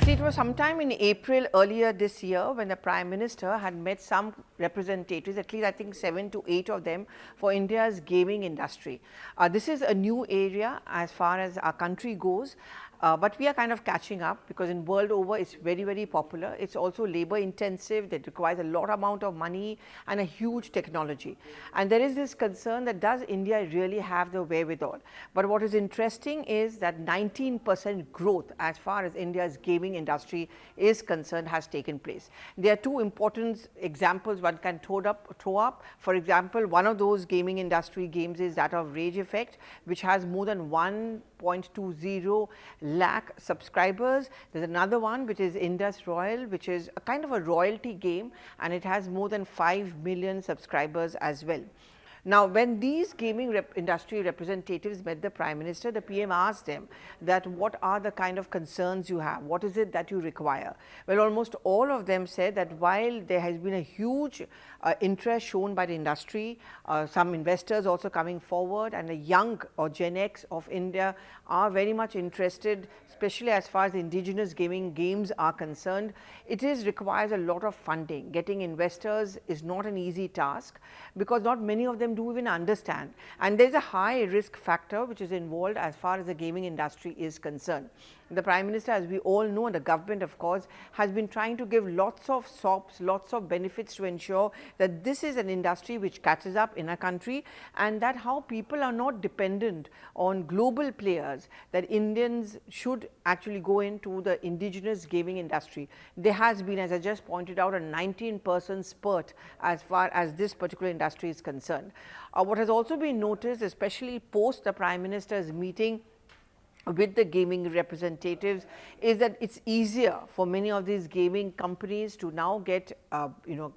See, it was sometime in April earlier this year when the Prime Minister had met some representatives, at least I think 7 to 8 of them, for India's gaming industry. This is a new area as far as our country goes. But we are kind of catching up because in world over it's very, very popular. It's also labor intensive, that requires a lot amount of money and a huge technology. And there is this concern that does India really have the wherewithal? But what is interesting is that 19% growth as far as India's gaming industry is concerned has taken place. There are two important examples one can throw up. For example, one of those gaming industry games is that of Rage Effect, which has more than 1.20 lakh subscribers. There is another one which is Indus Royal, which is a kind of a royalty game, and it has more than 5 million subscribers as well. Now, when these gaming industry representatives met the Prime Minister, the PM asked them that what are the kind of concerns you have, what is it that you require? Well, almost all of them said that while there has been a huge interest shown by the industry, some investors also coming forward, and the young or Gen X of India are very much interested, especially as far as indigenous gaming games are concerned. It requires a lot of funding. Getting investors is not an easy task because not many of them do even understand, and there is a high risk factor which is involved as far as the gaming industry is concerned. The Prime Minister, as we all know, and the government of course, has been trying to give lots of SOPs, lots of benefits to ensure that this is an industry which catches up in a country, and that how people are not dependent on global players, that Indians should actually go into the indigenous gaming industry. There has been, as I just pointed out, a 19% spurt as far as this particular industry is concerned. What has also been noticed, especially post the Prime Minister's meeting with the gaming representatives, is that it's easier for many of these gaming companies to now get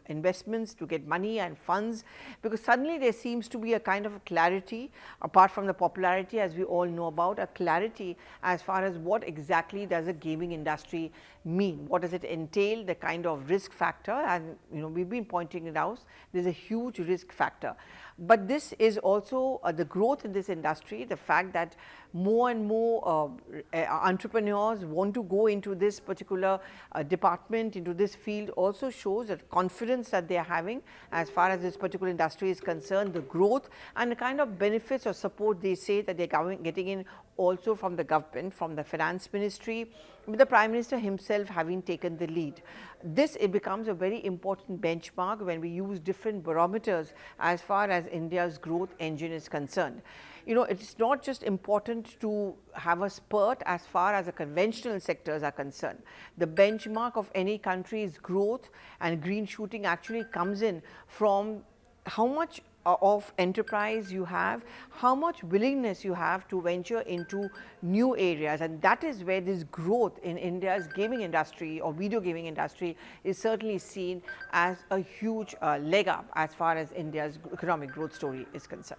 investments, to get money and funds, because suddenly there seems to be a kind of clarity, apart from the popularity as we all know about, a clarity as far as what exactly does a gaming industry mean, what does it entail, the kind of risk factor, and we've been pointing it out, there's a huge risk factor. But this is also the growth in this industry, the fact that more and more entrepreneurs want to go into this particular department, into this field, also shows that confidence that they are having as far as this particular industry is concerned, the growth and the kind of benefits or support they say that they are getting in also from the government, from the finance ministry, with the Prime Minister himself having taken the lead. This becomes a very important benchmark when we use different barometers as far as India's growth engine is concerned. It's not just important to have a spurt as far as the conventional sectors are concerned. The benchmark of any country's growth and green shooting actually comes in from how much of enterprise you have, how much willingness you have to venture into new areas, and that is where this growth in India's gaming industry or video gaming industry is certainly seen as a huge leg up as far as India's economic growth story is concerned.